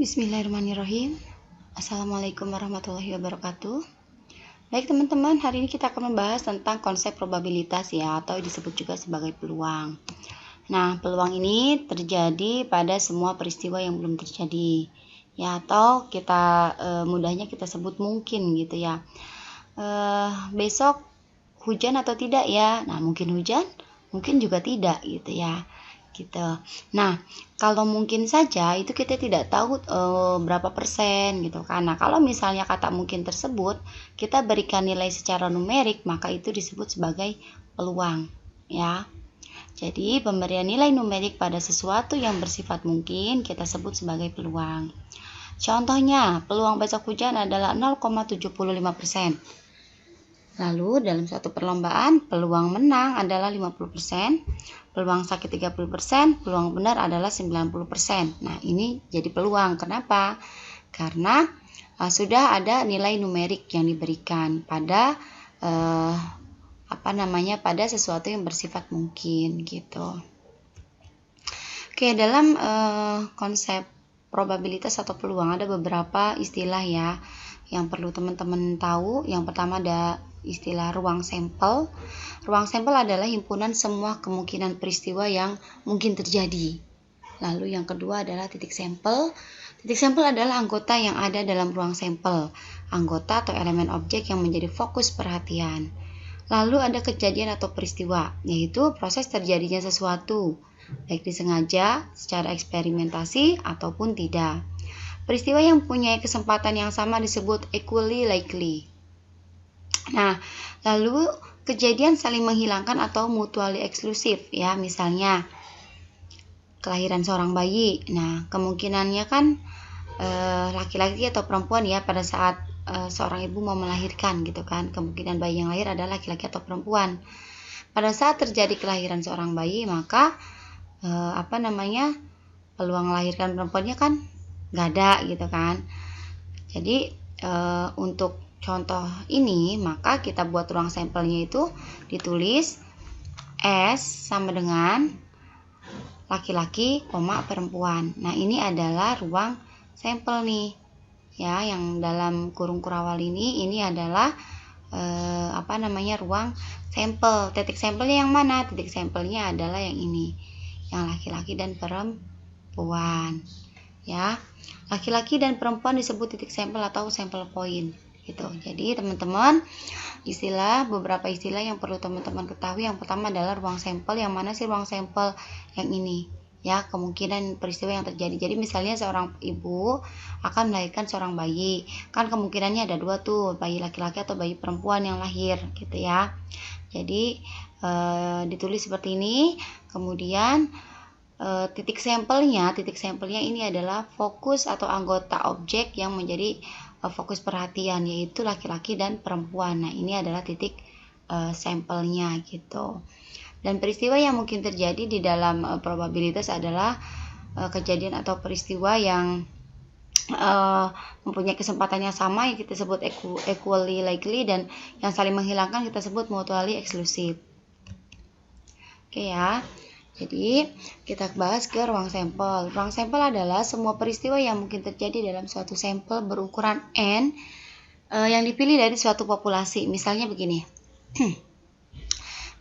Bismillahirrahmanirrahim. Assalamualaikum warahmatullahi wabarakatuh. Baik teman-teman, hari ini kita akan membahas tentang konsep probabilitas ya, atau disebut juga sebagai peluang. Nah, peluang ini terjadi pada semua peristiwa yang belum terjadi ya, atau kita mudahnya kita sebut mungkin gitu ya. Besok hujan atau tidak ya? Nah, mungkin hujan, mungkin juga tidak gitu ya. Gitu. Nah, kalau mungkin saja itu kita tidak tahu berapa persen gitu kan. Nah, kalau misalnya kata mungkin tersebut kita berikan nilai secara numerik, maka itu disebut sebagai peluang ya. Jadi, pemberian nilai numerik pada sesuatu yang bersifat mungkin kita sebut sebagai peluang. Contohnya, peluang besok hujan adalah 0,75%. Lalu dalam suatu perlombaan, peluang menang adalah 50%, peluang sakit 30%, peluang benar adalah 90%. Nah, ini jadi peluang. Kenapa? Karena sudah ada nilai numerik yang diberikan pada pada sesuatu yang bersifat mungkin gitu. Oke, dalam konsep probabilitas atau peluang ada beberapa istilah ya yang perlu teman-teman tahu. Yang pertama ada istilah ruang sampel. Ruang sampel adalah himpunan semua kemungkinan peristiwa yang mungkin terjadi. Lalu yang kedua adalah titik sampel. Titik sampel adalah anggota yang ada dalam ruang sampel, anggota atau elemen objek yang menjadi fokus perhatian. Lalu ada kejadian atau peristiwa, yaitu proses terjadinya sesuatu, baik disengaja, secara eksperimentasi, ataupun tidak. Peristiwa yang mempunyai kesempatan yang sama disebut equally likely. Nah, lalu kejadian saling menghilangkan atau mutually eksklusif ya, misalnya kelahiran seorang bayi. Nah, kemungkinannya kan laki-laki atau perempuan ya pada saat seorang ibu mau melahirkan gitu kan. Kemungkinan bayi yang lahir adalah laki-laki atau perempuan. Pada saat terjadi kelahiran seorang bayi, maka peluang melahirkan perempuannya kan nggak ada gitu kan. Jadi untuk contoh ini, maka kita buat ruang sampelnya itu ditulis S sama dengan laki-laki, perempuan. Nah, ini adalah ruang sampel nih. Ya, yang dalam kurung kurawal ini adalah ruang sampel. Titik sampelnya yang mana? Titik sampelnya adalah yang ini. Yang laki-laki dan perempuan. Ya. Laki-laki dan perempuan disebut titik sampel atau sampel point gitu. Jadi teman-teman, beberapa istilah yang perlu teman-teman ketahui. Yang pertama adalah ruang sampel. Yang mana sih ruang sampel? Yang ini ya, kemungkinan peristiwa yang terjadi. Jadi misalnya seorang ibu akan melahirkan seorang bayi, kan kemungkinannya ada dua tuh, bayi laki-laki atau bayi perempuan yang lahir gitu ya. Jadi ditulis seperti ini. Kemudian titik sampelnya ini adalah fokus atau anggota objek yang menjadi fokus perhatian, yaitu laki-laki dan perempuan. Nah, ini adalah titik sampelnya gitu. Dan peristiwa yang mungkin terjadi di dalam probabilitas adalah kejadian atau peristiwa yang mempunyai kesempatan yang sama, yang kita sebut equally likely, dan yang saling menghilangkan kita sebut mutually exclusive. Oke ya. Jadi kita bahas ke ruang sampel. Ruang sampel adalah semua peristiwa yang mungkin terjadi dalam suatu sampel berukuran N yang dipilih dari suatu populasi. Misalnya begini.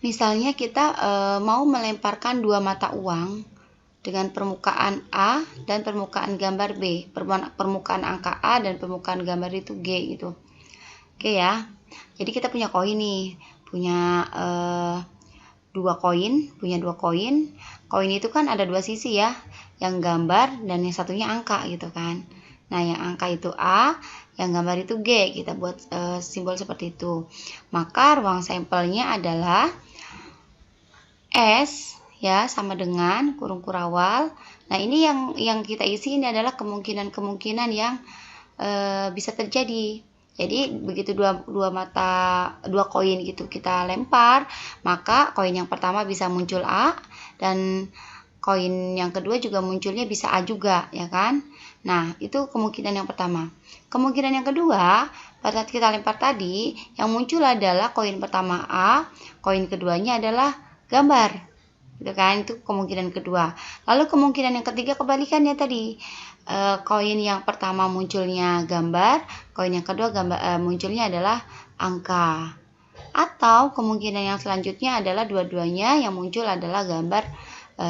Misalnya kita mau melemparkan dua mata uang dengan permukaan A dan permukaan gambar B. Permukaan angka A dan permukaan gambar itu G gitu. Oke ya. Jadi kita punya koin nih. Punya dua koin. Koin itu kan ada dua sisi ya, yang gambar dan yang satunya angka gitu kan. Nah, yang angka itu A, yang gambar itu G. Kita buat simbol seperti itu. Maka ruang sampelnya adalah S ya, sama dengan kurung kurawal. Nah, ini yang kita isi ini adalah kemungkinan yang bisa terjadi. Jadi begitu dua koin gitu kita lempar, maka koin yang pertama bisa muncul A dan koin yang kedua juga munculnya bisa A juga, ya kan? Nah, itu kemungkinan yang pertama. Kemungkinan yang kedua, pada saat kita lempar tadi, yang muncul adalah koin pertama A, koin keduanya adalah gambar. gitu kan. Itu kemungkinan kedua. Lalu kemungkinan yang ketiga kebalikannya tadi, koin yang pertama munculnya gambar, koin yang kedua munculnya adalah angka. Atau kemungkinan yang selanjutnya adalah dua-duanya yang muncul adalah gambar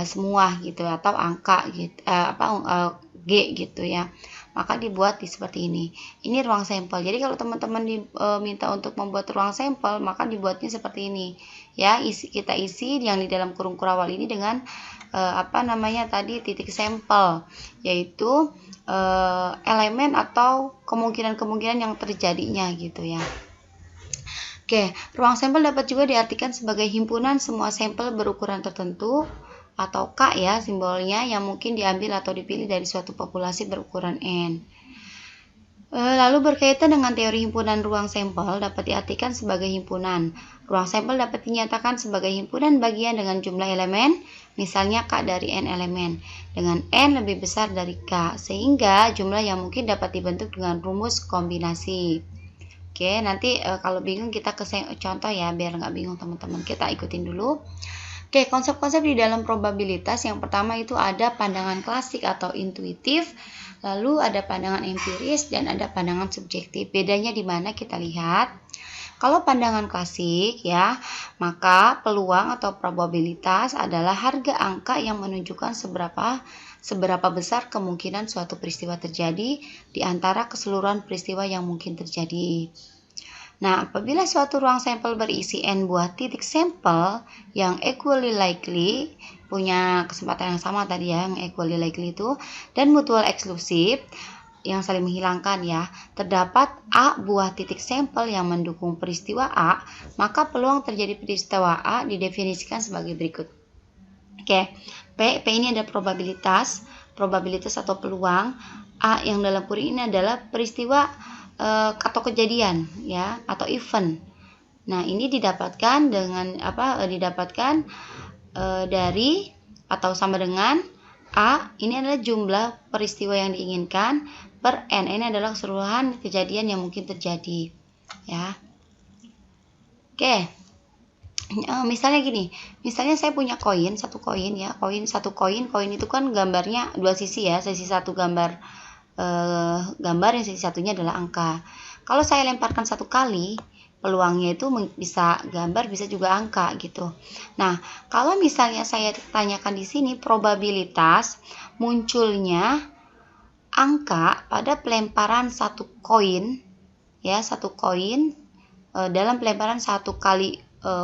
semua gitu, atau angka gitu, G gitu ya. Maka dibuat seperti ini. Ini ruang sampel. Jadi kalau teman-teman diminta untuk membuat ruang sampel, maka dibuatnya seperti ini. Ya, kita isi yang di dalam kurung kurawal ini dengan titik sampel, yaitu elemen atau kemungkinan-kemungkinan yang terjadinya gitu ya. Oke, ruang sampel dapat juga diartikan sebagai himpunan semua sampel berukuran tertentu atau K ya simbolnya, yang mungkin diambil atau dipilih dari suatu populasi berukuran N. Lalu berkaitan dengan teori himpunan ruang sampel dapat diartikan sebagai himpunan. Ruang sampel dapat dinyatakan sebagai himpunan bagian dengan jumlah elemen, misalnya K dari N elemen, dengan N lebih besar dari K, sehingga jumlah yang mungkin dapat dibentuk dengan rumus kombinasi. Oke, nanti kalau bingung kita ke contoh ya, biar nggak bingung teman-teman. Kita ikutin dulu. Oke, konsep-konsep di dalam probabilitas yang pertama itu ada pandangan klasik atau intuitif, lalu ada pandangan empiris, dan ada pandangan subjektif. Bedanya di mana kita lihat. Kalau pandangan klasik ya, maka peluang atau probabilitas adalah harga angka yang menunjukkan seberapa besar kemungkinan suatu peristiwa terjadi di antara keseluruhan peristiwa yang mungkin terjadi. Nah, apabila suatu ruang sampel berisi n buah titik sampel yang equally likely, punya kesempatan yang sama tadi ya, yang equally likely itu, dan mutual eksklusif, yang saling menghilangkan ya, terdapat A buah titik sampel yang mendukung peristiwa A, maka peluang terjadi peristiwa A didefinisikan sebagai berikut. Oke, P ini ada probabilitas atau peluang. A yang dalam kurung ini adalah peristiwa atau kejadian ya, atau event. Nah, ini didapatkan dengan dari atau sama dengan A ini adalah jumlah peristiwa yang diinginkan per N. Ini adalah keseluruhan kejadian yang mungkin terjadi ya. Oke. Misalnya gini, misalnya saya punya koin, satu koin ya, koin itu kan gambarnya dua sisi ya, sisi satu gambar yang sisi satunya adalah angka. Kalau saya lemparkan satu kali, peluangnya itu bisa gambar, bisa juga angka gitu. Nah, kalau misalnya saya tanyakan di sini probabilitas munculnya angka pada pelemparan satu koin ya, satu koin dalam pelemparan satu kali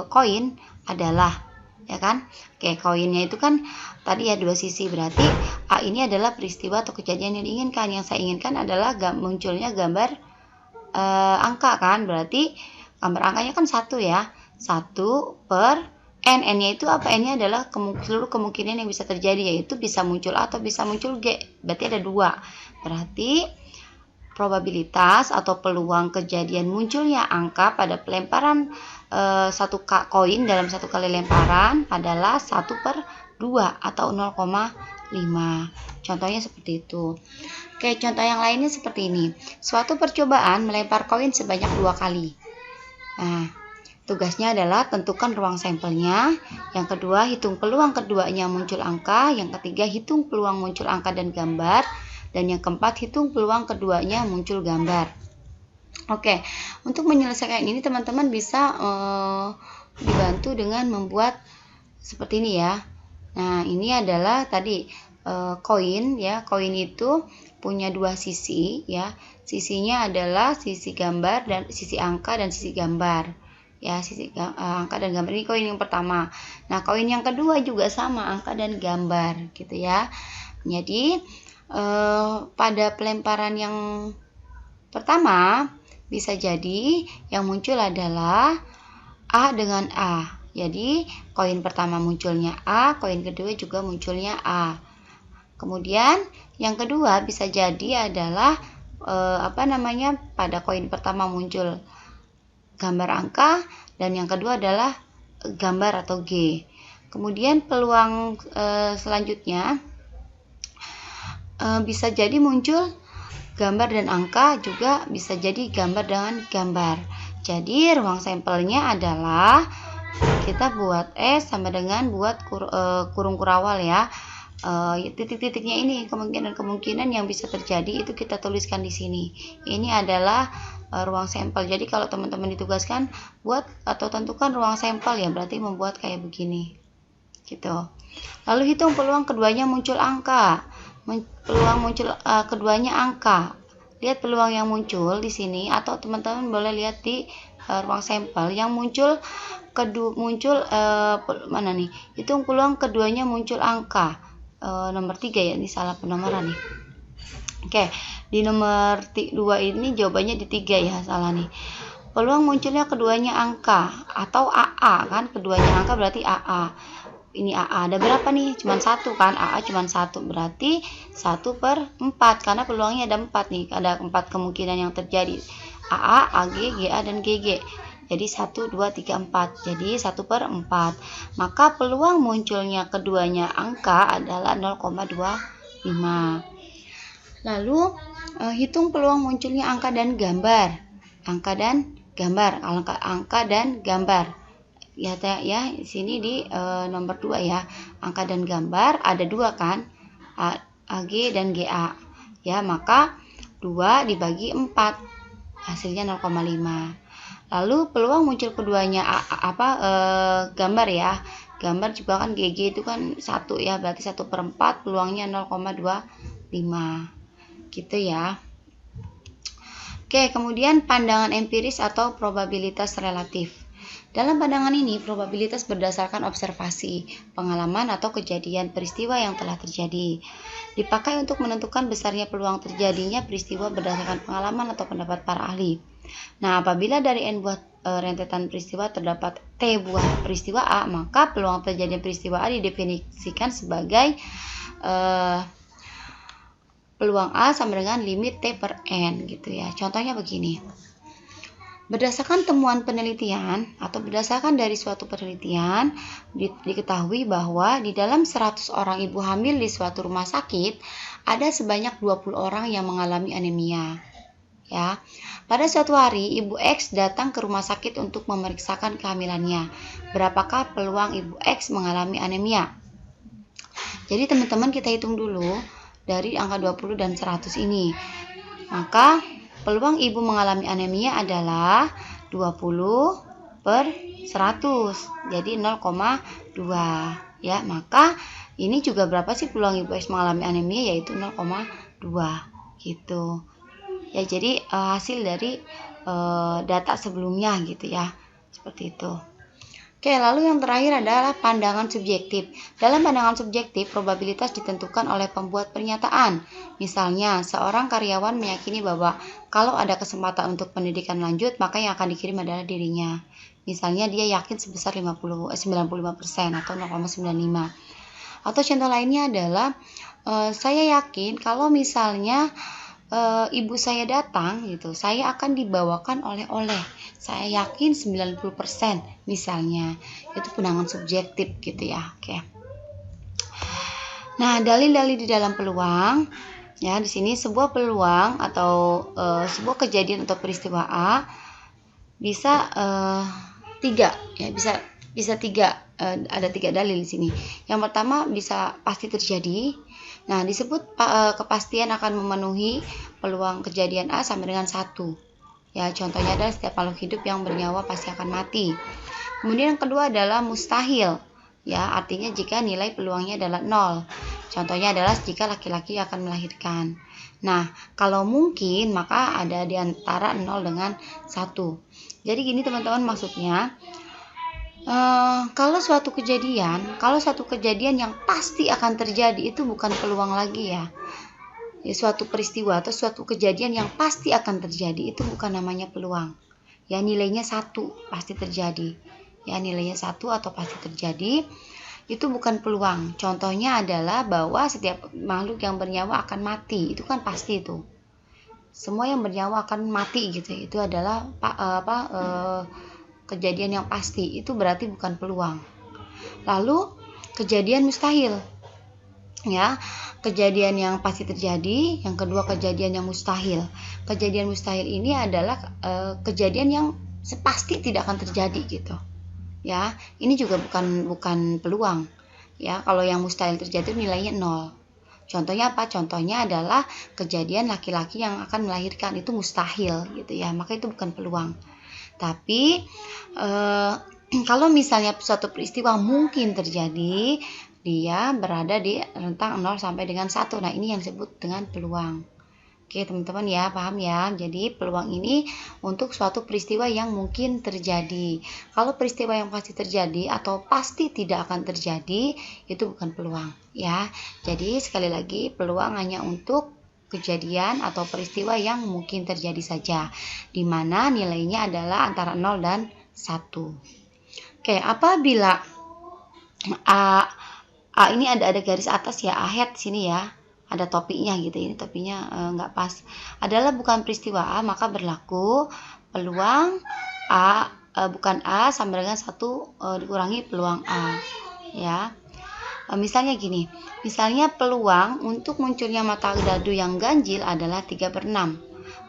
koin adalah, ya kan? Oke, koinnya itu kan tadi ya dua sisi, berarti A ini adalah peristiwa atau kejadian yang diinginkan. Yang saya inginkan adalah munculnya gambar angka kan, berarti gambar angkanya kan 1 ya, 1 per N. N-nya itu apa? N-nya adalah seluruh kemungkinan yang bisa terjadi, yaitu bisa muncul A atau bisa muncul G, berarti ada 2. Berarti probabilitas atau peluang kejadian munculnya angka pada pelemparan satu koin dalam satu kali lemparan adalah 1/2 atau 0,5. Contohnya seperti itu. Oke, contoh yang lainnya seperti ini. Suatu percobaan melempar koin sebanyak 2 kali. Nah, tugasnya adalah tentukan ruang sampelnya. Yang kedua, hitung peluang keduanya muncul angka. Yang ketiga, hitung peluang muncul angka dan gambar. Dan yang keempat, hitung peluang keduanya muncul gambar. Oke, untuk menyelesaikan ini teman-teman bisa dibantu dengan membuat seperti ini ya. Nah, ini adalah tadi koin ya. Koin itu punya dua sisi ya. Sisinya adalah sisi gambar dan sisi angka dan sisi gambar. Ya, sisi angka dan gambar ini koin yang pertama. Nah, koin yang kedua juga sama, angka dan gambar gitu ya. Jadi pada pelemparan yang pertama bisa jadi yang muncul adalah A dengan A. Jadi koin pertama munculnya A, koin kedua juga munculnya A. Kemudian yang kedua bisa jadi adalah pada koin pertama muncul gambar angka dan yang kedua adalah gambar atau G. Kemudian peluang selanjutnya bisa jadi muncul gambar dan angka, juga bisa jadi gambar dengan gambar. Jadi ruang sampelnya adalah kita buat S sama dengan buat kurung kurawal ya. Titik-titiknya ini kemungkinan yang bisa terjadi itu kita tuliskan di sini. Ini adalah ruang sampel. Jadi kalau teman-teman ditugaskan buat atau tentukan ruang sampel ya, berarti membuat kayak begini gitu. Lalu hitung peluang keduanya muncul angka. Peluang muncul keduanya angka. Lihat peluang yang muncul di sini, atau teman-teman boleh lihat di ruang sampel yang muncul mana nih? Hitung peluang keduanya muncul angka. Nomor 3 ya, ini salah penomoran nih. Oke, di nomor 2 ini jawabannya di 3 ya, salah nih. Peluang munculnya keduanya angka atau AA kan, keduanya angka berarti AA. Ini AA ada berapa nih? Cuman 1 kan, AA cuman 1, berarti 1/4 karena peluangnya ada 4 nih, ada 4 kemungkinan yang terjadi, AA, AG, GA, dan GG. Jadi 1, 2, 3, 4. Jadi 1/4. Maka peluang munculnya keduanya angka adalah 0,25. Lalu hitung peluang munculnya angka dan gambar. Angka dan gambar. Ya, sini di nomor 2 ya. Angka dan gambar ada 2 kan? AG dan GA. Ya, maka 2 dibagi 4. Hasilnya 0,5. Lalu peluang muncul keduanya gambar ya. Gambar juga kan GG itu kan 1 ya, berarti 1/4 peluangnya 0,25. Gitu ya. Oke, kemudian pandangan empiris atau probabilitas relatif. Dalam pandangan ini, probabilitas berdasarkan observasi, pengalaman atau kejadian peristiwa yang telah terjadi. Dipakai untuk menentukan besarnya peluang terjadinya peristiwa berdasarkan pengalaman atau pendapat para ahli. Nah, apabila dari N buah rentetan peristiwa terdapat T buah peristiwa A, maka peluang terjadinya peristiwa A didefinisikan sebagai peluang A sama dengan limit T per N gitu ya. Contohnya begini. Berdasarkan temuan penelitian atau berdasarkan dari suatu penelitian diketahui bahwa di dalam 100 orang ibu hamil di suatu rumah sakit ada sebanyak 20 orang yang mengalami anemia. Ya. Pada suatu hari ibu X datang ke rumah sakit untuk memeriksakan kehamilannya. Berapakah peluang ibu X mengalami anemia? Jadi teman-teman kita hitung dulu dari angka 20 dan 100 ini. Maka peluang ibu mengalami anemia adalah 20/100. Jadi 0,2 ya. Maka ini juga berapa sih peluang ibu X mengalami anemia, yaitu 0,2 gitu. Ya, jadi hasil dari data sebelumnya gitu ya. Seperti itu. Oke, lalu yang terakhir adalah pandangan subjektif. Dalam pandangan subjektif, probabilitas ditentukan oleh pembuat pernyataan. Misalnya, seorang karyawan meyakini bahwa kalau ada kesempatan untuk pendidikan lanjut, maka yang akan dikirim adalah dirinya. Misalnya, dia yakin sebesar 95% atau 0,95. Atau contoh lainnya adalah, saya yakin kalau misalnya ibu saya datang gitu, saya akan dibawakan oleh-oleh. Saya yakin 90% misalnya. Itu pandangan subjektif gitu ya. Oke. Nah, dalil-dalil di dalam peluang ya, di sini sebuah peluang atau sebuah kejadian atau peristiwa A bisa 3 ya, bisa 3, ada 3 dalil di sini. Yang pertama bisa pasti terjadi. Nah, disebut kepastian akan memenuhi peluang kejadian A sama dengan 1. Ya, contohnya adalah setiap makhluk hidup yang bernyawa pasti akan mati. Kemudian yang kedua adalah mustahil. Ya, artinya jika nilai peluangnya adalah 0. Contohnya adalah jika laki-laki akan melahirkan. Nah, kalau mungkin maka ada di antara 0 dengan 1. Jadi gini teman-teman, maksudnya kalau suatu kejadian yang pasti akan terjadi itu bukan peluang lagi ya. Suatu peristiwa atau suatu kejadian yang pasti akan terjadi itu bukan namanya peluang. Ya, nilainya 1 pasti terjadi. Ya, nilainya 1 atau pasti terjadi. Itu bukan peluang. Contohnya adalah bahwa setiap makhluk yang bernyawa akan mati. Itu kan pasti itu. Semua yang bernyawa akan mati gitu. Itu adalah kejadian yang pasti. Itu berarti bukan peluang. Lalu kejadian mustahil. Ya, kejadian yang pasti terjadi. Yang kedua kejadian yang mustahil. Kejadian mustahil ini adalah kejadian yang pasti tidak akan terjadi gitu. ya. Ini juga bukan peluang. Ya, kalau yang mustahil terjadi nilainya 0. Contohnya apa? Contohnya adalah kejadian laki-laki yang akan melahirkan, itu mustahil gitu ya. Maka itu bukan peluang. Tapi kalau misalnya suatu peristiwa mungkin terjadi, dia berada di rentang 0 sampai dengan 1. Nah, ini yang disebut dengan peluang. Oke, teman-teman ya, paham ya? Jadi, peluang ini untuk suatu peristiwa yang mungkin terjadi. Kalau peristiwa yang pasti terjadi atau pasti tidak akan terjadi, itu bukan peluang, ya. Jadi, sekali lagi, peluang hanya untuk kejadian atau peristiwa yang mungkin terjadi saja, di mana nilainya adalah antara 0 dan 1. Oke, apabila A ini ada garis atas ya, ahead sini ya, ada topinya gitu. Ini topinya nggak pas, adalah bukan peristiwa A, maka berlaku peluang A bukan A sama dengan 1 dikurangi peluang A, ya. Misalnya gini, misalnya peluang untuk munculnya mata dadu yang ganjil adalah 3/6,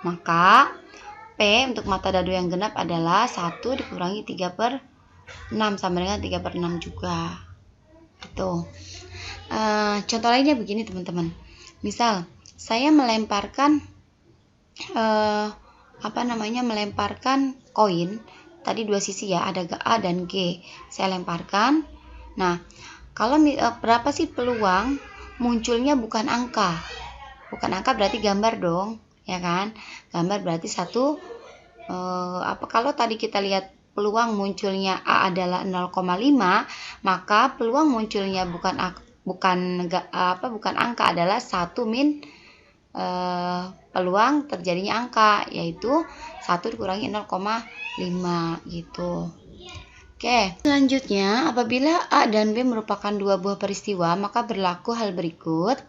maka P untuk mata dadu yang genap adalah 1 dikurangi 3/6 sama dengan 3/6 juga. Gitu. Contoh lainnya begini teman-teman. Misal saya melemparkan melemparkan koin, tadi dua sisi ya, ada A dan G. Saya lemparkan. Nah, kalau berapa sih peluang munculnya bukan angka? Bukan angka berarti gambar dong, ya kan? Gambar berarti satu kalau tadi kita lihat peluang munculnya A adalah 0,5, maka peluang munculnya bukan angka adalah 1 min peluang terjadinya angka, yaitu 1 dikurangi 0,5 gitu. Oke, selanjutnya apabila A dan B merupakan dua buah peristiwa, maka berlaku hal berikut.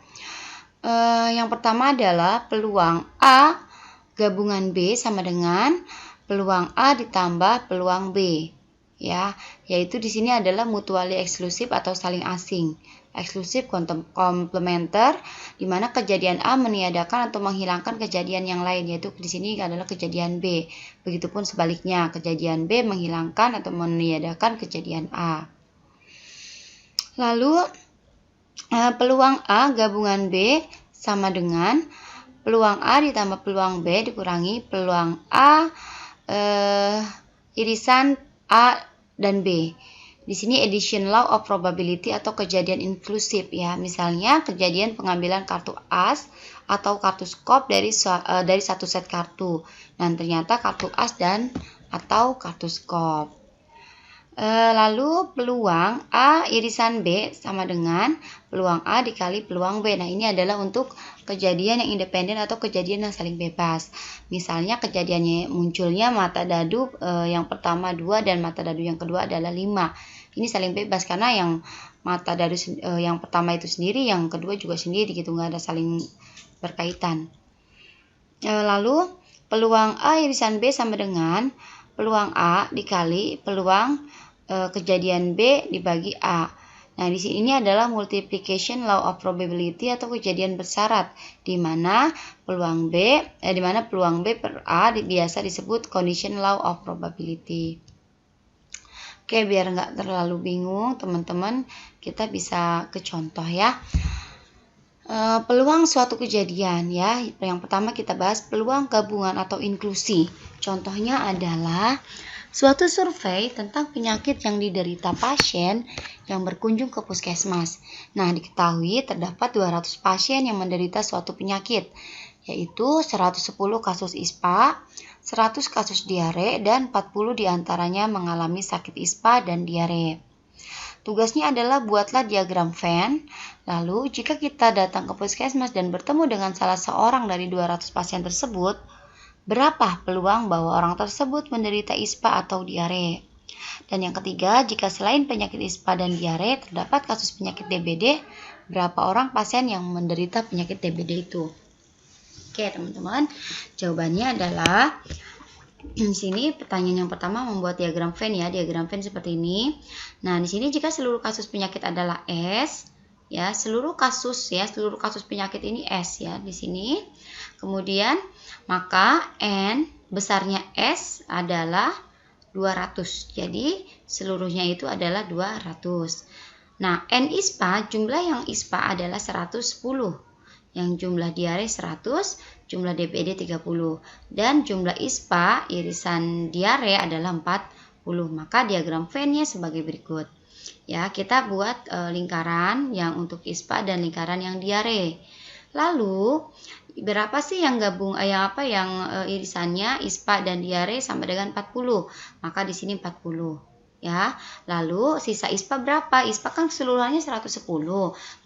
Yang pertama adalah peluang A gabungan B sama dengan peluang A ditambah peluang B, ya, yaitu di sini adalah mutually eksklusif atau saling asing. Eksklusif komplementer, di mana kejadian A meniadakan atau menghilangkan kejadian yang lain, yaitu di sini adalah kejadian B. Begitupun sebaliknya, kejadian B menghilangkan atau meniadakan kejadian A. Lalu peluang A gabungan B sama dengan peluang A ditambah peluang B dikurangi peluang A irisan A dan B. Di sini addition law of probability atau kejadian inklusif ya. Misalnya kejadian pengambilan kartu as atau kartu skop dari satu set kartu. Dan ternyata kartu as dan atau kartu skop. Lalu peluang A irisan B sama dengan peluang A dikali peluang B. Nah, ini adalah untuk kejadian yang independen atau kejadian yang saling bebas. Misalnya kejadiannya munculnya mata dadu yang pertama 2 dan mata dadu yang kedua adalah 5. Ini saling bebas karena yang mata dadu yang pertama itu sendiri, yang kedua juga sendiri gitu, nggak ada saling berkaitan. Lalu peluang A irisan B sama dengan peluang A dikali peluang kejadian B dibagi A. Nah, di sini ini adalah multiplication law of probability atau kejadian bersyarat, di mana peluang B per A biasa disebut condition law of probability. Oke, biar nggak terlalu bingung teman-teman, kita bisa ke contoh ya. Peluang suatu kejadian ya. Yang pertama kita bahas peluang gabungan atau inklusi. Contohnya adalah suatu survei tentang penyakit yang diderita pasien yang berkunjung ke puskesmas. Nah, diketahui terdapat 200 pasien yang menderita suatu penyakit, yaitu 110 kasus ISPA, 100 kasus diare, dan 40 diantaranya mengalami sakit ISPA dan diare. Tugasnya adalah buatlah diagram Venn. Lalu, jika kita datang ke puskesmas dan bertemu dengan salah seorang dari 200 pasien tersebut, berapa peluang bahwa orang tersebut menderita ISPA atau diare? Dan yang ketiga, jika selain penyakit ISPA dan diare terdapat kasus penyakit DBD, berapa orang pasien yang menderita penyakit DBD itu? Oke, teman-teman, jawabannya adalah di sini pertanyaan yang pertama membuat diagram Venn ya, diagram Venn seperti ini. Nah, di sini jika seluruh kasus penyakit adalah S, ya, seluruh kasus penyakit ini S ya di sini. Kemudian maka N besarnya S adalah 200. Jadi seluruhnya itu adalah 200. Nah, N ISPA, jumlah yang ISPA adalah 110. Yang jumlah diare 100, jumlah DPD 30. Dan jumlah ISPA, irisan diare adalah 40. Maka diagram Venn-nya sebagai berikut. Ya, kita buat lingkaran yang untuk ISPA dan lingkaran yang diare. Lalu, berapa sih yang gabung irisannya ISPA dan diare sama dengan 40? Maka di sini 40. Ya, lalu sisa ISPA berapa? ISPA kan keseluruhannya 110,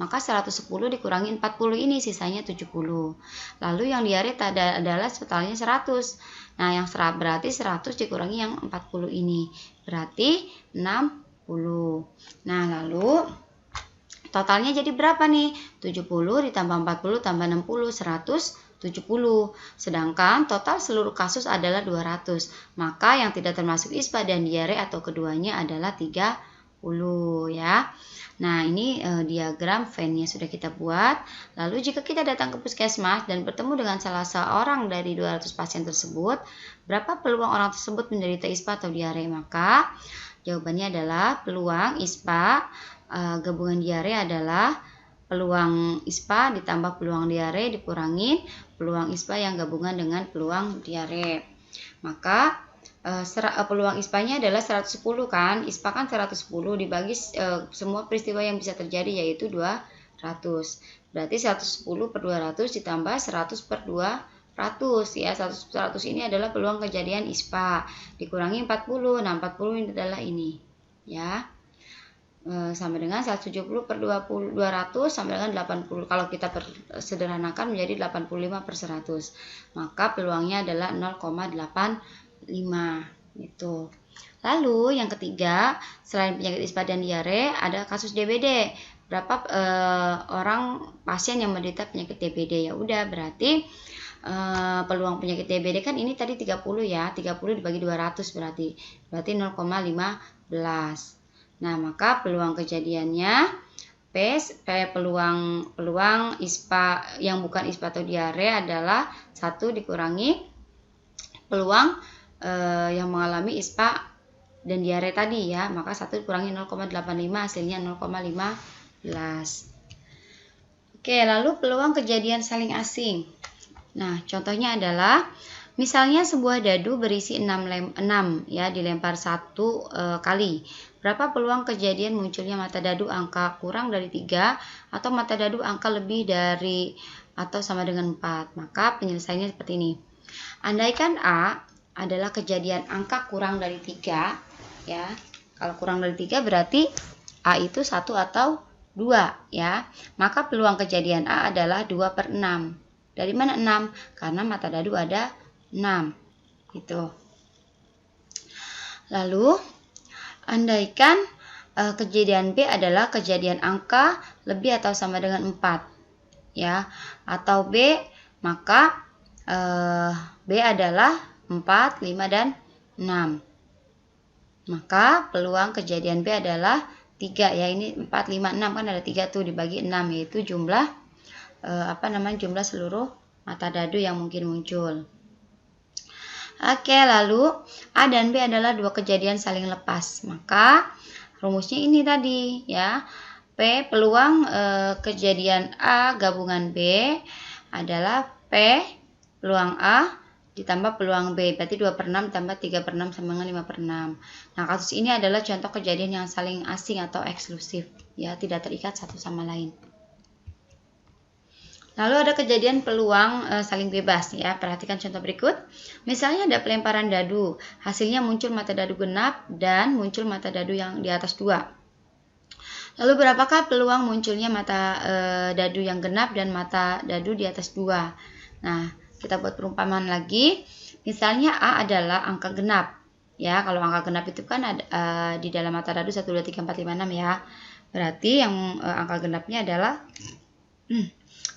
maka 110 dikurangi 40 ini sisanya 70. Lalu yang diare adalah totalnya 100. Nah, yang berarti 100 dikurangi yang 40 ini, berarti 60. Nah, lalu totalnya jadi berapa nih? 70 ditambah 40 tambah 60, 170. Sedangkan total seluruh kasus adalah 200. Maka yang tidak termasuk ISPA dan diare atau keduanya adalah 30 ya. Nah, ini diagram Venn-nya sudah kita buat. Lalu jika kita datang ke puskesmas dan bertemu dengan salah seorang dari 200 pasien tersebut, berapa peluang orang tersebut menderita ISPA atau diare? Maka jawabannya adalah peluang ISPA gabungan diare adalah peluang ISPA ditambah peluang diare dikurangi peluang ISPA yang gabungan dengan peluang diare. Maka peluang ISPA-nya adalah 110 kan. ISPA kan 110 dibagi semua peristiwa yang bisa terjadi yaitu 200. Berarti 110 per 200 ditambah 100 per 200 ya. 100 ini adalah peluang kejadian ISPA dikurangi 40. Nah, 40 ini adalah ini ya. Sama dengan 170 per 200 sama dengan 80. Kalau kita sederhanakan menjadi 85 per 100. Maka peluangnya adalah 0,85 gitu. Lalu yang ketiga, selain penyakit ISPA dan diare, ada kasus DBD. Berapa orang pasien yang menderita penyakit DBD? Ya udah, berarti peluang penyakit DBD kan ini tadi 30 ya. 30 dibagi 200 berarti 0,15. Nah, maka peluang kejadiannya peluang ISPA yang bukan ISPA atau diare adalah 1 dikurangi peluang yang mengalami ISPA dan diare tadi ya. Maka 1 dikurangi 0,85 hasilnya 0,15. Oke, lalu peluang kejadian saling asing. Nah, contohnya adalah misalnya sebuah dadu berisi 6 ya, dilempar 1 kali. Berapa peluang kejadian munculnya mata dadu angka kurang dari 3 atau mata dadu angka lebih dari atau sama dengan 4? Maka penyelesaiannya seperti ini. Andaikan A adalah kejadian angka kurang dari 3 ya. Kalau kurang dari 3 berarti A itu 1 atau 2 ya. Maka peluang kejadian A adalah 2 per 6. Dari mana 6? Karena mata dadu ada 6 gitu. Lalu andaikan kejadian B adalah kejadian angka lebih atau sama dengan 4 ya, atau B maka B adalah 4, 5 dan 6. Maka peluang kejadian B adalah 3 ya. Ini 4, 5, 6 kan ada 3 tuh dibagi 6 yaitu jumlah jumlah seluruh mata dadu yang mungkin muncul. Oke, lalu A dan B adalah 2 kejadian saling lepas. Maka rumusnya ini tadi ya. P peluang kejadian A gabungan B adalah P peluang A ditambah peluang B. Berarti 2 per 6 ditambah 3 per 6 sama dengan 5 per 6. Nah, kasus ini adalah contoh kejadian yang saling asing atau eksklusif ya, tidak terikat satu sama lain. Lalu ada kejadian peluang saling bebas ya. Perhatikan contoh berikut. Misalnya ada pelemparan dadu, hasilnya muncul mata dadu genap dan muncul mata dadu yang di atas 2. Lalu berapakah peluang munculnya mata dadu yang genap dan mata dadu di atas 2? Nah, kita buat perumpamaan lagi. Misalnya A adalah angka genap. Ya, kalau angka genap itu kan ada di dalam mata dadu 1, 2, 3, 4, 5, 6 ya. Berarti yang angka genapnya adalah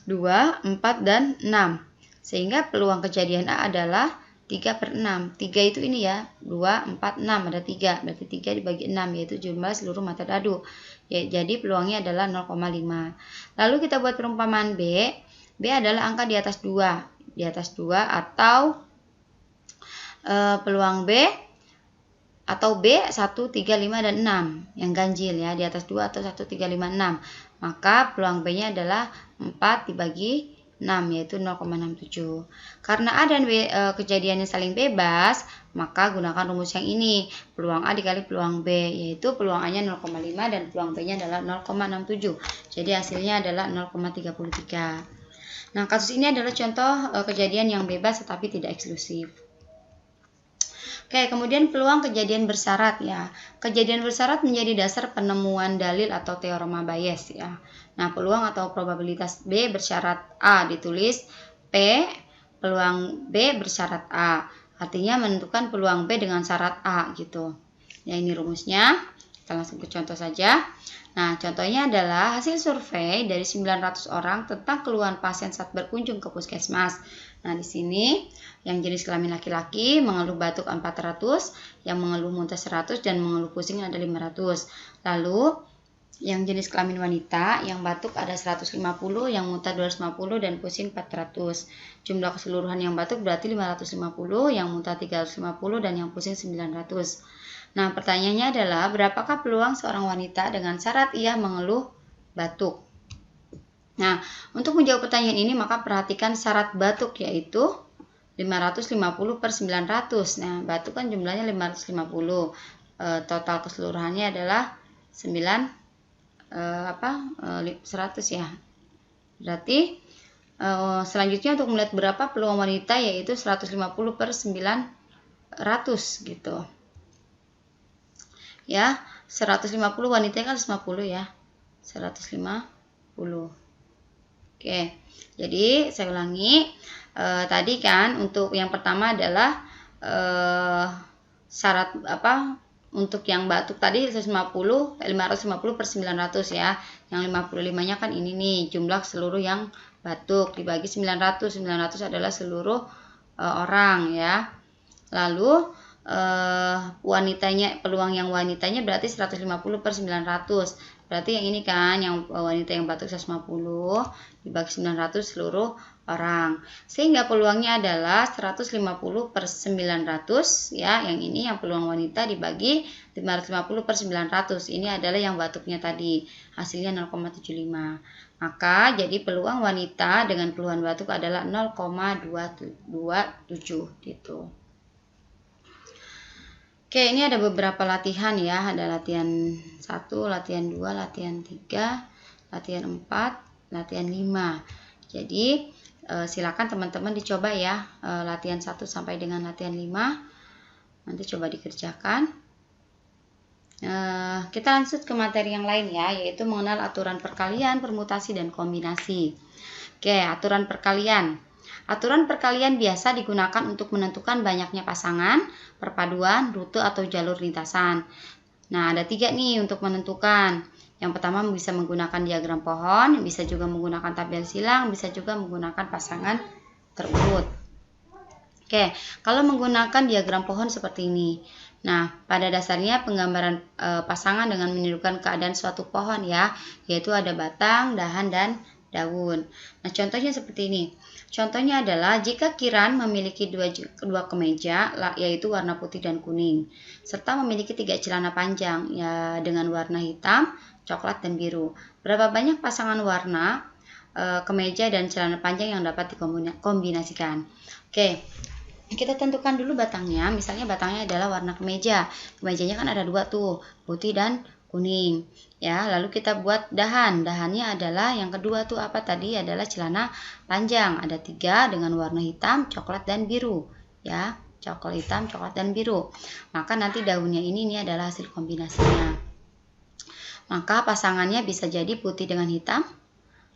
2, 4, dan 6. Sehingga peluang kejadian A adalah 3 per 6. 3 itu ini ya, 2, 4, 6. Ada 3. Berarti 3 dibagi 6, yaitu jumlah seluruh mata dadu. Ya, jadi peluangnya adalah 0,5. Lalu kita buat perumpamaan B. B adalah angka di atas 2. Di atas 2 atau peluang B atau B 1, 3, 5, dan 6 yang ganjil ya, di atas 2 atau 1, 3, 5, 6. Maka peluang B-nya adalah 4 dibagi 6, yaitu 0,67. Karena A dan B kejadiannya saling bebas, maka gunakan rumus yang ini. Peluang A dikali peluang B, yaitu peluang A-nya 0,5 dan peluang B-nya adalah 0,67. Jadi hasilnya adalah 0,33. Nah, kasus ini adalah contoh kejadian yang bebas tetapi tidak eksklusif. Oke, kemudian peluang kejadian bersyarat ya. Kejadian bersyarat menjadi dasar penemuan dalil atau teorema Bayes ya. Nah, peluang atau probabilitas B bersyarat A ditulis P, peluang B bersyarat A. Artinya menentukan peluang B dengan syarat A gitu. Ya, ini rumusnya. Kita langsung ke contoh saja. Nah, contohnya adalah hasil survei dari 900 orang tentang keluhan pasien saat berkunjung ke puskesmas. Nah, di sini yang jenis kelamin laki-laki mengeluh batuk 400, yang mengeluh muntah 100, dan mengeluh pusing ada 500. Lalu, yang jenis kelamin wanita yang batuk ada 150, yang muntah 250, dan pusing 400. Jumlah keseluruhan yang batuk berarti 550, yang muntah 350, dan yang pusing 900. Nah, pertanyaannya adalah berapakah peluang seorang wanita dengan syarat ia mengeluh batuk? Nah, untuk menjawab pertanyaan ini maka perhatikan syarat batuk yaitu 550 per 900. Nah, batuk kan jumlahnya 550. Total keseluruhannya adalah 100 ya. Berarti selanjutnya untuk melihat berapa peluang wanita yaitu 150 per 900 gitu. Ya, 150 wanita kan 150 ya. 150. Oke. Jadi, saya ulangi. Tadi kan untuk yang pertama adalah syarat untuk yang batuk tadi 550 per 900 ya. Yang 55-nya kan ini nih, jumlah seluruh yang batuk dibagi 900. 900 adalah seluruh orang ya. Lalu peluang yang wanitanya berarti 150 per 900. Berarti yang ini kan, yang wanita yang batuk 150 dibagi 900 seluruh orang. Sehingga peluangnya adalah 150 per 900 ya. Yang ini yang peluang wanita dibagi 550 per 900. Ini adalah yang batuknya tadi. Hasilnya 0,75. Maka jadi peluang wanita dengan keluhan batuk adalah 0,227 gitu. Oke, ini ada beberapa latihan ya. Ada latihan 1, latihan 2, latihan 3, latihan 4, latihan 5. Jadi, silakan teman-teman dicoba ya. Latihan 1 sampai dengan latihan 5. Nanti coba dikerjakan. Kita lanjut ke materi yang lain ya, yaitu mengenal aturan perkalian, permutasi, dan kombinasi. Oke, aturan perkalian. Aturan perkalian biasa digunakan untuk menentukan banyaknya pasangan, perpaduan, rute, atau jalur lintasan. Nah, ada 3 nih untuk menentukan. Yang pertama bisa menggunakan diagram pohon, bisa juga menggunakan tabel silang, bisa juga menggunakan pasangan terurut. Oke, kalau menggunakan diagram pohon seperti ini. Nah, pada dasarnya penggambaran pasangan dengan menirukan keadaan suatu pohon ya, yaitu ada batang, dahan, dan daun. Nah, contohnya seperti ini. Contohnya adalah jika Kiran memiliki dua kemeja, yaitu warna putih dan kuning, serta memiliki 3 celana panjang ya dengan warna hitam, coklat, dan biru. Berapa banyak pasangan warna kemeja dan celana panjang yang dapat dikombinasikan? Oke, kita tentukan dulu batangnya. Misalnya batangnya adalah warna kemeja. Kemejanya kan ada 2 tuh, putih dan kuning. Ya, lalu kita buat dahan. Dahannya adalah yang kedua tuh apa tadi? Adalah celana panjang. Ada 3 dengan warna hitam, coklat, dan biru. Ya, coklat hitam, coklat, dan biru. Maka nanti daunnya ini adalah hasil kombinasinya. Maka pasangannya bisa jadi putih dengan hitam,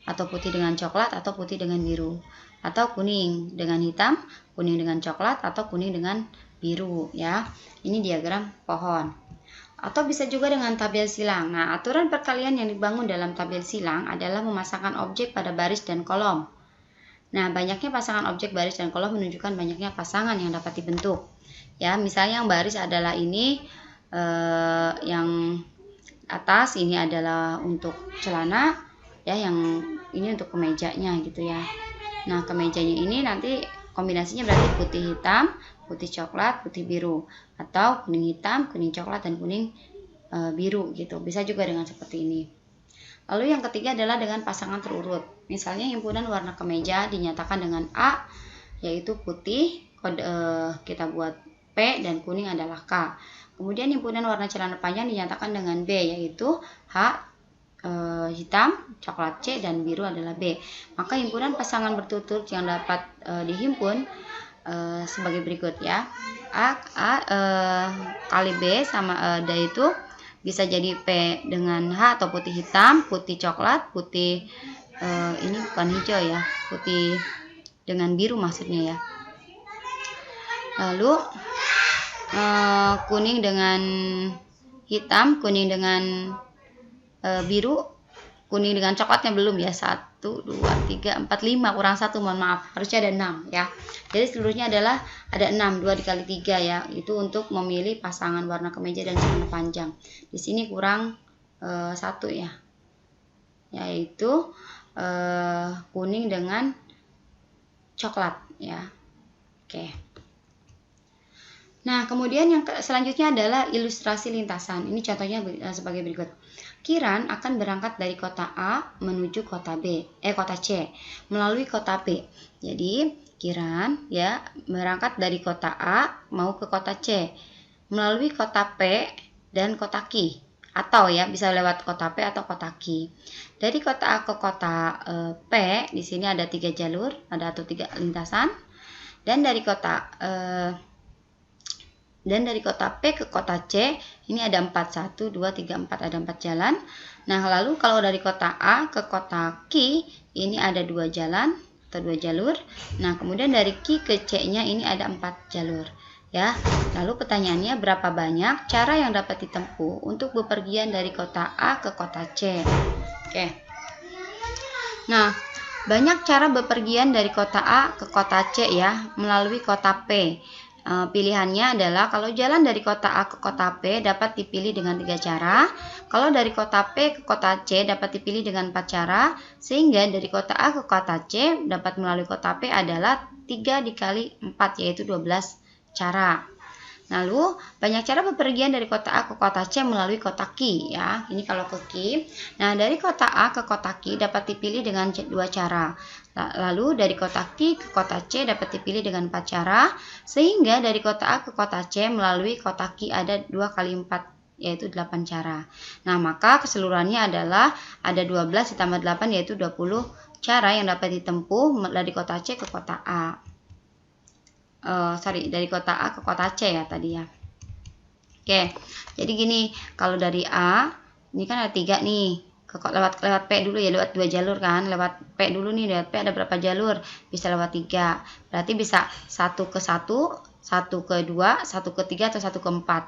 atau putih dengan coklat, atau putih dengan biru, atau kuning dengan hitam, kuning dengan coklat, atau kuning dengan biru ya. Ini diagram pohon. Atau bisa juga dengan tabel silang. Nah, aturan perkalian yang dibangun dalam tabel silang adalah memasangkan objek pada baris dan kolom. Nah, banyaknya pasangan objek baris dan kolom menunjukkan banyaknya pasangan yang dapat dibentuk. Ya, misalnya yang baris adalah ini, yang atas ini adalah untuk celana, ya, yang ini untuk kemejanya gitu ya. Nah, kemejanya ini nanti kombinasinya berarti putih hitam, putih coklat, putih biru, atau kuning hitam, kuning coklat, dan kuning biru gitu. Bisa juga dengan seperti ini. Lalu yang ketiga adalah dengan pasangan terurut. Misalnya himpunan warna kemeja dinyatakan dengan A, yaitu putih, kode kita buat P, dan kuning adalah K. Kemudian himpunan warna celana panjang dinyatakan dengan B, yaitu H, hitam, coklat C, dan biru adalah B. Maka himpunan pasangan berturut-turut yang dapat dihimpun sebagai berikut ya. A kali B sama D itu bisa jadi P dengan H atau putih hitam, putih coklat, putih ini bukan hijau ya, putih dengan biru maksudnya ya. Lalu kuning dengan hitam, kuning dengan biru, kuning dengan coklatnya belum ya. 1, 2, 3, 4, 5 kurang 1, mohon maaf, harusnya ada 6 ya. Jadi seluruhnya adalah ada 6, 2 dikali 3 ya. Itu untuk memilih pasangan warna kemeja dan celana panjang. Di sini kurang 1 ya, yaitu kuning dengan coklat ya. Oke. Nah, kemudian yang selanjutnya adalah ilustrasi lintasan. Ini contohnya sebagai berikut. Kiran akan berangkat dari kota A menuju kota kota C melalui kota B. Jadi, Kiran ya berangkat dari kota A mau ke kota C melalui kota P dan kota Q. Atau ya bisa lewat kota P atau kota Q. Dari kota A ke kota P di sini ada 3 jalur, ada 3 lintasan. Dan dari kota P ke kota C ini ada 4, 1, 2, 3, 4, ada 4 jalan. Nah, lalu kalau dari kota A ke kota Q ini ada 2 jalan atau 2 jalur. Nah, kemudian dari Q ke C nya ini ada 4 jalur ya. Lalu pertanyaannya, berapa banyak cara yang dapat ditempuh untuk bepergian dari kota A ke kota C? Oke. Nah, banyak cara bepergian dari kota A ke kota C ya melalui kota P. Pilihannya adalah kalau jalan dari kota A ke kota P dapat dipilih dengan 3 cara. Kalau dari kota P ke kota C dapat dipilih dengan 4 cara. Sehingga dari kota A ke kota C dapat melalui kota P adalah 3 dikali 4 yaitu 12 cara. Lalu banyak cara bepergian dari kota A ke kota C melalui kota Q ya. Ini kalau ke Q. Nah, dari kota A ke kota Q dapat dipilih dengan 2 cara. Lalu dari kota Q ke kota C dapat dipilih dengan 4 cara. Sehingga dari kota A ke kota C melalui kota Q ada 2 kali 4 yaitu 8 cara. Nah, maka keseluruhannya adalah ada 12 ditambah 8 yaitu 20 cara yang dapat ditempuh dari kota C ke kota A. Dari kota A ke kota C ya tadi ya. Oke, jadi gini, kalau dari A ini kan ada 3 nih, lewat P dulu ya, lewat 2 jalur kan, lewat P dulu nih, lewat P ada berapa jalur, bisa lewat 3, berarti bisa 1 ke 1, 1 ke 2, 1 ke 3, atau 1 ke 4,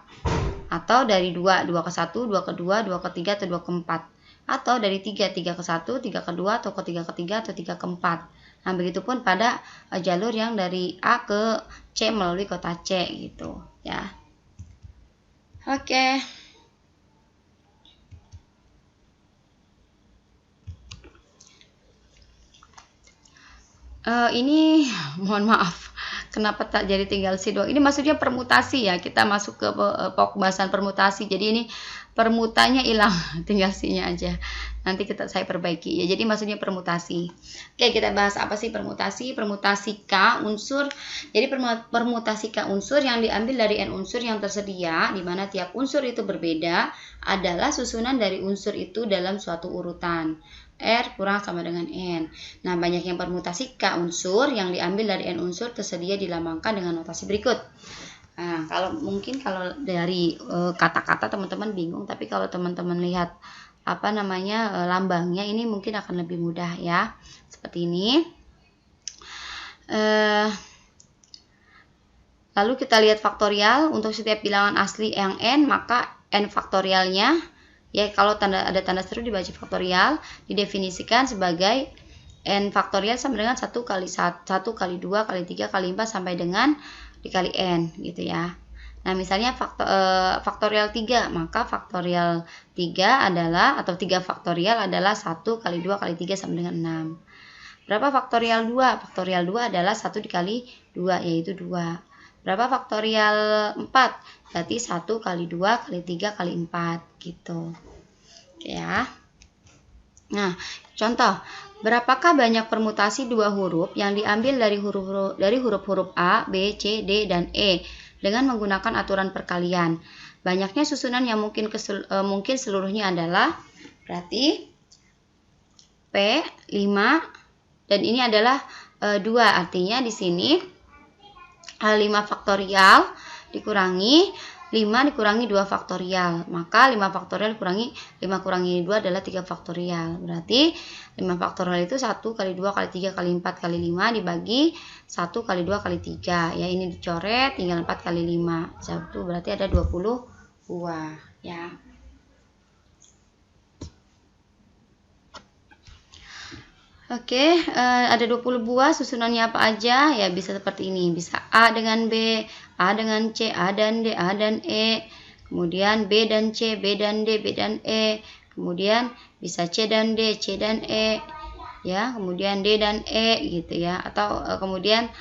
atau dari 2, 2 ke 1, 2 ke 2, 2 ke 3, atau 2 ke 4, atau dari 3, 3 ke 1, 3 ke 2, atau ke 3 ke 3, atau 3 ke 4. Nah, begitupun pada jalur yang dari A ke C melalui kota C gitu ya. Oke. Ini mohon maaf, kenapa tak jadi tinggal C doang. Ini maksudnya permutasi ya. Kita masuk ke pembahasan permutasi. Jadi ini permutanya hilang, tinggal C-nya aja. Nanti saya perbaiki ya. Jadi maksudnya permutasi. Oke, kita bahas apa sih permutasi? Permutasi K unsur. Jadi permutasi K unsur yang diambil dari N unsur yang tersedia, di mana tiap unsur itu berbeda, adalah susunan dari unsur itu dalam suatu urutan. R kurang sama dengan N. Nah, banyak yang permutasi K unsur yang diambil dari N unsur tersedia dilambangkan dengan notasi berikut. Nah, kalau dari kata-kata teman-teman bingung, tapi kalau teman-teman lihat lambangnya ini mungkin akan lebih mudah ya. Seperti ini. Lalu kita lihat faktorial. Untuk setiap bilangan asli yang N, maka N faktorialnya ya, kalau ada tanda seru dibaca faktorial, didefinisikan sebagai N faktorial sama dengan 1 kali 1 kali 2 kali 3 kali 4 sampai dengan dikali N gitu ya. Nah, misalnya faktorial 3, maka faktorial 3 adalah, atau 3 faktorial adalah 1 kali 2 kali 3 sama dengan 6. Berapa faktorial 2? Faktorial 2 adalah 1 dikali 2, yaitu 2. Berapa faktorial 4? Berarti 1 kali 2 kali 3 kali 4 gitu. Oke ya. Nah, contoh, berapakah banyak permutasi dua huruf yang diambil dari huruf-huruf A, B, C, D, dan E dengan menggunakan aturan perkalian? Banyaknya susunan yang mungkin seluruhnya adalah, berarti P 5 dan ini adalah 2, artinya di sini 5 faktorial dikurangi 5 dikurangi 2 faktorial, maka 5 faktorial kurangi 5 kurangi 2 adalah 3 faktorial. Berarti 5 faktorial itu 1 kali 2 kali 3 kali 4 kali 5 dibagi 1 kali 2 kali 3. Ya, ini dicoret, tinggal 4 kali 5. 1 berarti ada 20 buah ya. Oke, ada 20 buah, susunannya apa aja? Ya bisa seperti ini, bisa A dengan B, A dengan C, A dan D, A dan E, kemudian B dan C, B dan D, B dan E, kemudian bisa C dan D, C dan E, ya, kemudian D dan E gitu ya, atau kemudian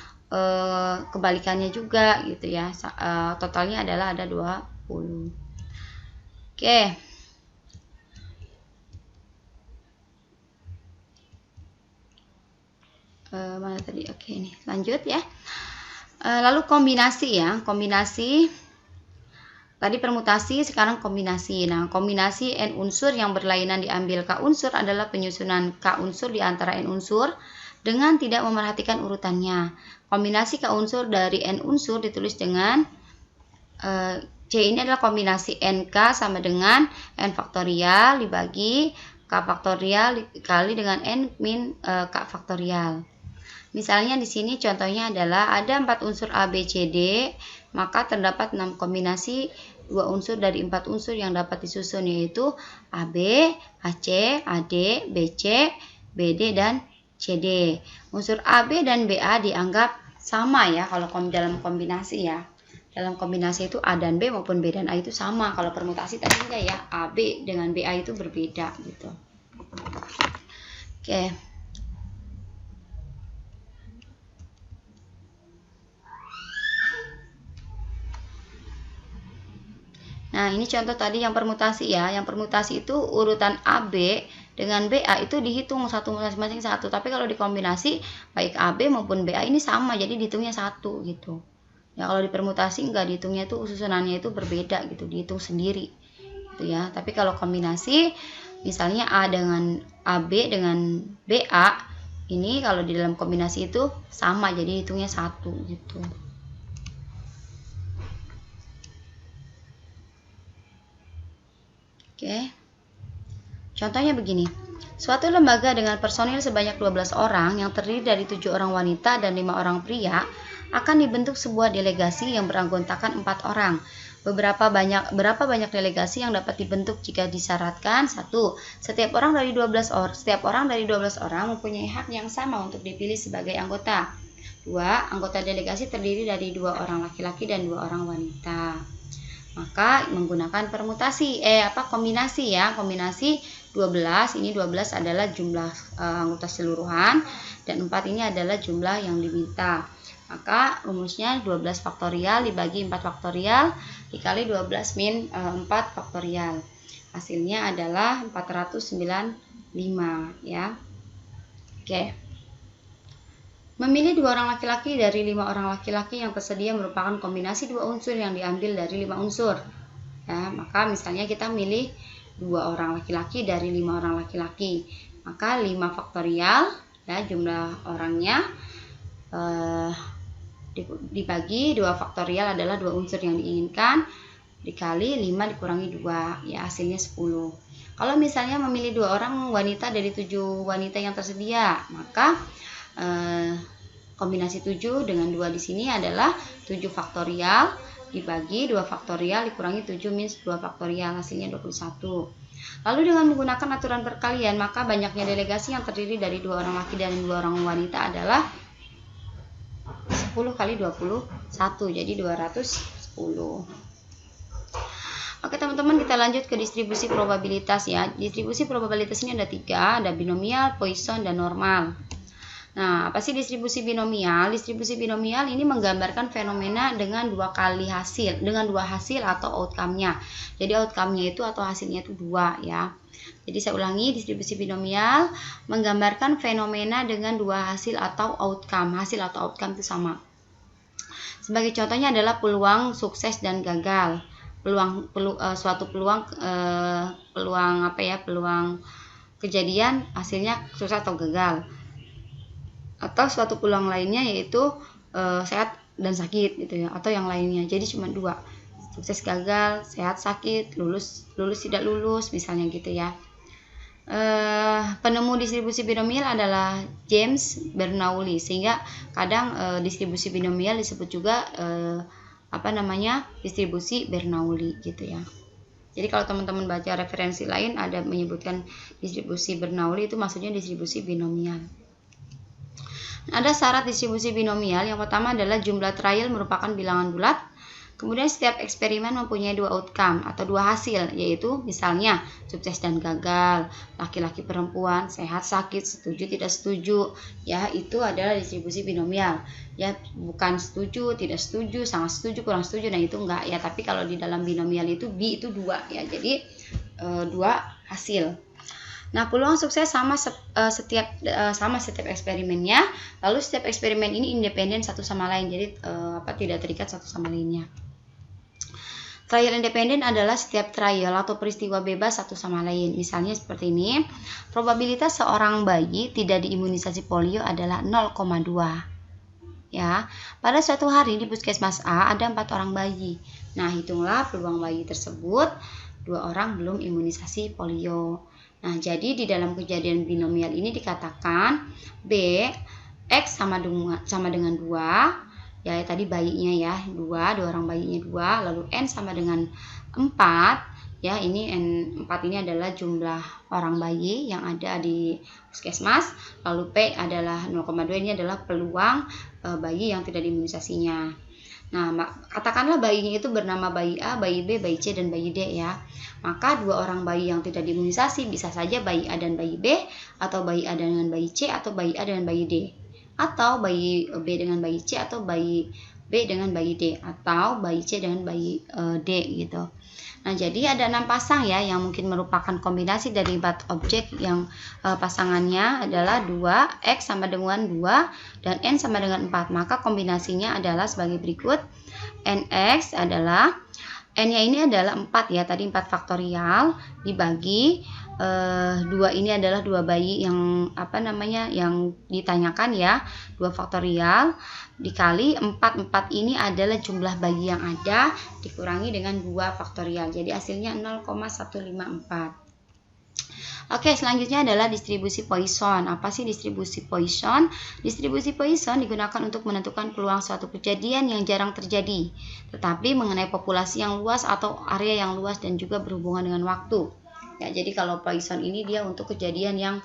kebalikannya juga gitu ya. Totalnya adalah ada 20. Oke. Mana tadi? Oke, ini lanjut ya. Lalu kombinasi ya, kombinasi tadi permutasi, sekarang kombinasi. Nah, kombinasi n unsur yang berlainan diambil k unsur adalah penyusunan k unsur di antara n unsur dengan tidak memerhatikan urutannya. Kombinasi k unsur dari n unsur ditulis dengan C ini adalah kombinasi nk sama dengan n faktorial dibagi k faktorial dikali dengan n min k faktorial. Misalnya di sini contohnya adalah ada 4 unsur A, B, C, D, maka terdapat 6 kombinasi 2 unsur dari 4 unsur yang dapat disusun, yaitu AB, AC, AD, BC, BD, dan CD. Unsur AB dan BA dianggap sama ya kalau dalam kombinasi ya. Dalam kombinasi itu A dan B maupun B dan A itu sama. Kalau permutasi tadi enggak ya, AB dengan BA itu berbeda gitu. Oke. Nah, ini contoh tadi yang permutasi ya. Yang permutasi itu urutan AB dengan BA itu dihitung satu masing-masing satu. Tapi kalau dikombinasi baik AB maupun BA ini sama, jadi dihitungnya satu gitu. Ya, kalau dipermutasi enggak, dihitungnya itu susunannya itu berbeda gitu, dihitung sendiri. Gitu ya. Tapi kalau kombinasi misalnya A dengan AB dengan BA, ini kalau di dalam kombinasi itu sama, jadi hitungnya satu gitu. Oke. Contohnya begini. Suatu lembaga dengan personil sebanyak 12 orang yang terdiri dari 7 orang wanita dan 5 orang pria akan dibentuk sebuah delegasi yang beranggotakan 4 orang. Berapa banyak delegasi yang dapat dibentuk jika disyaratkan? 1. Setiap orang dari 12 orang mempunyai hak yang sama untuk dipilih sebagai anggota. 2. Anggota delegasi terdiri dari 2 orang laki-laki dan 2 orang wanita. Maka menggunakan permutasi kombinasi ya. Kombinasi 12, ini 12 adalah jumlah anggota keseluruhan dan 4 ini adalah jumlah yang diminta. Maka rumusnya 12 faktorial dibagi 4 faktorial dikali 12 min 4 faktorial. Hasilnya adalah 495 ya. Oke. Memilih 2 orang laki-laki dari 5 orang laki-laki yang tersedia merupakan kombinasi 2 unsur yang diambil dari 5 unsur. Ya, maka misalnya kita milih 2 orang laki-laki dari 5 orang laki-laki. Maka 5 faktorial ya, jumlah orangnya dibagi 2 faktorial adalah 2 unsur yang diinginkan dikali 5 dikurangi 2 ya, hasilnya 10. Kalau misalnya memilih 2 orang wanita dari 7 wanita yang tersedia, maka kombinasi 7 dengan 2 di sini adalah 7 faktorial dibagi 2 faktorial dikurangi 7 min 2 faktorial, hasilnya 21. Lalu dengan menggunakan aturan perkalian, maka banyaknya delegasi yang terdiri dari 2 orang laki dan 2 orang wanita adalah 10 kali 21, jadi 210. Oke teman-teman, kita lanjut ke distribusi probabilitas ya. Distribusi probabilitas ini ada 3, ada binomial, Poisson, dan normal. Nah, apa sih distribusi binomial? Distribusi binomial ini menggambarkan fenomena dengan dua hasil atau outcome-nya. Jadi outcome-nya itu atau hasilnya itu dua ya. Jadi saya ulangi, distribusi binomial menggambarkan fenomena dengan dua hasil atau outcome. Hasil atau outcome itu sama. Sebagai contohnya adalah peluang sukses dan gagal. Suatu peluang kejadian hasilnya sukses atau gagal. Atau suatu peluang lainnya yaitu sehat dan sakit gitu ya, atau yang lainnya. Jadi cuma dua, sukses gagal, sehat sakit, lulus tidak lulus misalnya gitu ya. Penemu distribusi binomial adalah James Bernoulli, sehingga kadang distribusi binomial disebut juga distribusi Bernoulli gitu ya. Jadi kalau teman-teman baca referensi lain ada menyebutkan distribusi Bernoulli, itu maksudnya distribusi binomial. Ada syarat distribusi binomial. Yang pertama adalah jumlah trial merupakan bilangan bulat. Kemudian setiap eksperimen mempunyai dua outcome atau dua hasil, yaitu misalnya sukses dan gagal, laki-laki perempuan, sehat sakit, setuju tidak setuju. Ya, itu adalah distribusi binomial. Ya, bukan setuju, tidak setuju, sangat setuju, kurang setuju. Nah, itu enggak ya. Tapi kalau di dalam binomial itu B itu dua ya. Jadi dua hasil. Nah, peluang sukses sama setiap eksperimennya. Lalu setiap eksperimen ini independen satu sama lain, jadi tidak terikat satu sama lainnya. Trial independen adalah setiap trial atau peristiwa bebas satu sama lain. Misalnya seperti ini, probabilitas seorang bayi tidak diimunisasi polio adalah 0,2. Ya, pada suatu hari di puskesmas A ada 4 orang bayi. Nah, hitunglah peluang bayi tersebut, 2 orang belum imunisasi polio. Nah, jadi di dalam kejadian binomial ini dikatakan B, X sama dengan 2, ya tadi bayinya ya, 2 orang bayinya 2, lalu N sama dengan 4, ya ini N4 ini adalah jumlah orang bayi yang ada di puskesmas, lalu P adalah 0,2, ini adalah peluang bayi yang tidak diimunisasinya. Nah, katakanlah bayinya itu bernama bayi A, bayi B, bayi C, dan bayi D ya. Maka 2 orang bayi yang tidak diimunisasi bisa saja bayi A dan bayi B, atau bayi A dengan bayi C, atau bayi A dengan bayi D, atau bayi B dengan bayi C, atau bayi B dengan bayi D, atau bayi C dengan bayi D gitu. Nah, jadi ada 6 pasang ya yang mungkin merupakan kombinasi dari 4 objek yang pasangannya adalah 2, X sama dengan 2, dan N sama dengan 4. Maka kombinasinya adalah sebagai berikut. NX adalah, N-nya ini adalah 4 ya, tadi 4 faktorial dibagi 2 ini adalah 2 bayi yang yang ditanyakan ya, 2 faktorial dikali 4 ini adalah jumlah bayi yang ada dikurangi dengan 2 faktorial, jadi hasilnya 0,154. Oke, selanjutnya adalah distribusi Poisson. Apa sih distribusi Poisson? Distribusi Poisson digunakan untuk menentukan peluang suatu kejadian yang jarang terjadi, tetapi mengenai populasi yang luas atau area yang luas dan juga berhubungan dengan waktu. Ya, jadi kalau Poisson ini dia untuk kejadian yang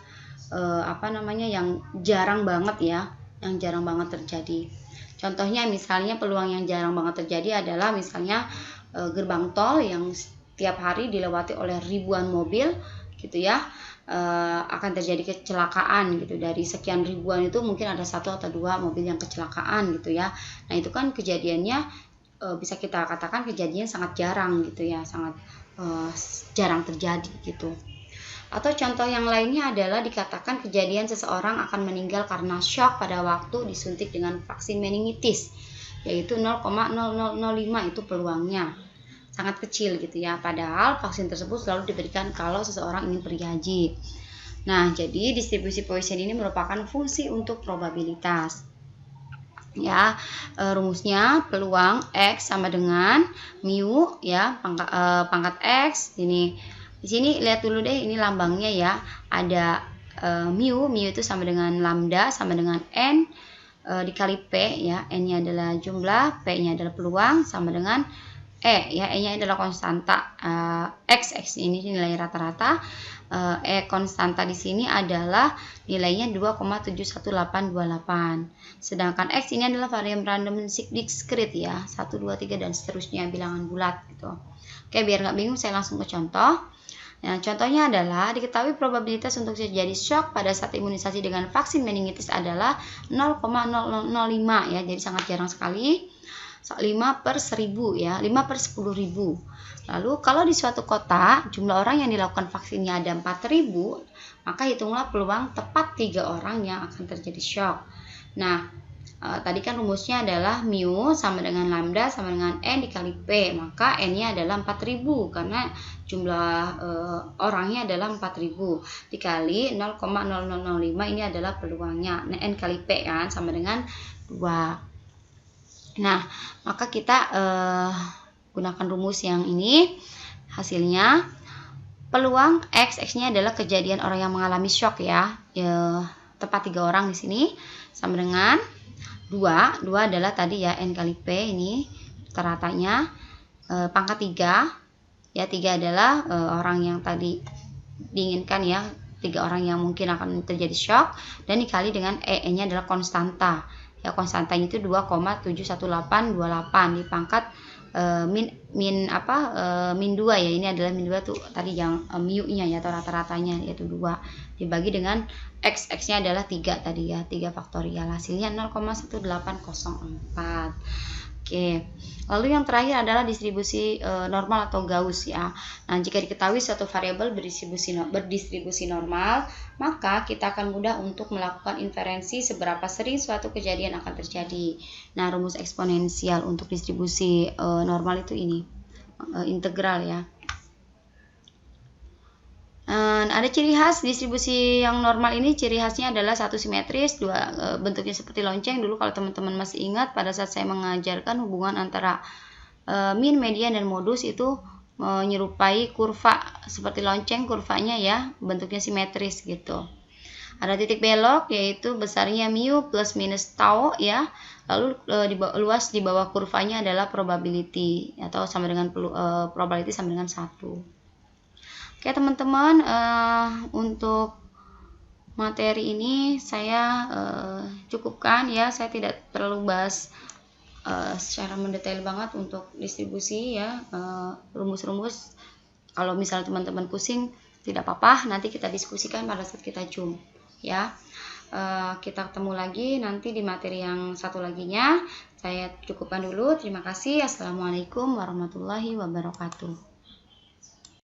yang jarang banget ya, yang jarang banget terjadi. Contohnya misalnya peluang yang jarang banget terjadi adalah misalnya gerbang tol yang setiap hari dilewati oleh ribuan mobil gitu ya, akan terjadi kecelakaan gitu. Dari sekian ribuan itu mungkin ada 1 atau 2 mobil yang kecelakaan gitu ya. Nah, itu kan kejadiannya bisa kita katakan kejadian sangat jarang gitu ya, sangat jarang terjadi gitu. Atau contoh yang lainnya adalah dikatakan kejadian seseorang akan meninggal karena shock pada waktu disuntik dengan vaksin meningitis, yaitu 0,0005 itu peluangnya. Sangat kecil gitu ya, padahal vaksin tersebut selalu diberikan kalau seseorang ingin pergi haji. Nah, jadi distribusi Poisson ini merupakan fungsi untuk probabilitas. Ya, rumusnya peluang X sama dengan mu ya, pangkat X ini. Di sini lihat dulu deh, ini lambangnya ya. Ada mu itu sama dengan lambda sama dengan N dikali P ya. N-nya adalah jumlah, P-nya adalah peluang sama dengan E ya, E-nya adalah konstanta, X ini nilai rata-rata, E konstanta di sini adalah nilainya 2,71828. Sedangkan X ini adalah varian random discrete ya, 1, 2, 3 dan seterusnya bilangan bulat gitu. Oke, biar nggak bingung saya langsung ke contoh. Nah, contohnya adalah diketahui probabilitas untuk terjadi shock pada saat imunisasi dengan vaksin meningitis adalah 0,0005 ya, jadi sangat jarang sekali. 5/1000 ya, 5/10.000. Lalu kalau di suatu kota jumlah orang yang dilakukan vaksinnya ada 4000, maka hitunglah peluang tepat 3 orang yang akan terjadi shock. Nah, tadi kan rumusnya adalah mu sama dengan lambda sama dengan n dikali p, maka n-nya adalah 4000 karena jumlah orangnya adalah 4000 dikali 0,0005, ini adalah peluangnya. Nah, n kali p kan sama dengan 2. Nah, maka kita gunakan rumus yang ini. Hasilnya peluang X-nya adalah kejadian orang yang mengalami shock ya. Tepat 3 orang di sini sama dengan 2 adalah tadi ya n kali P, ini rata-ratanya pangkat 3 ya, 3 adalah orang yang tadi diinginkan ya, 3 orang yang mungkin akan terjadi shock, dan dikali dengan nya adalah konstanta ya, konstantanya itu 2,71828 di pangkat min 2 ya, ini adalah min 2 tuh tadi yang mu-nya ya, atau rata-ratanya yaitu 2 dibagi dengan x-nya adalah 3 tadi ya, 3 faktorial, hasilnya 0,1804. Oke, lalu yang terakhir adalah distribusi normal atau Gauss ya. Nah, jika diketahui suatu variabel berdistribusi normal, maka kita akan mudah untuk melakukan inferensi seberapa sering suatu kejadian akan terjadi. Nah, rumus eksponensial untuk distribusi normal itu ini, integral ya. Ada ciri khas distribusi yang normal ini, ciri khasnya adalah satu simetris, dua bentuknya seperti lonceng. Dulu kalau teman-teman masih ingat pada saat saya mengajarkan hubungan antara min, median, dan modus itu menyerupai kurva seperti lonceng, kurvanya ya bentuknya simetris gitu. Ada titik belok yaitu besarnya mu plus minus tau ya. Lalu luas di bawah kurvanya adalah probability atau sama dengan probability sama dengan 1. Oke teman-teman, untuk materi ini saya cukupkan ya, saya tidak terlalu bahas secara mendetail banget untuk distribusi ya, rumus-rumus. Kalau misalnya teman-teman pusing tidak apa-apa, nanti kita diskusikan pada saat kita Zoom ya. Kita ketemu lagi nanti di materi yang satu laginya. Saya cukupkan dulu, terima kasih. Assalamualaikum warahmatullahi wabarakatuh.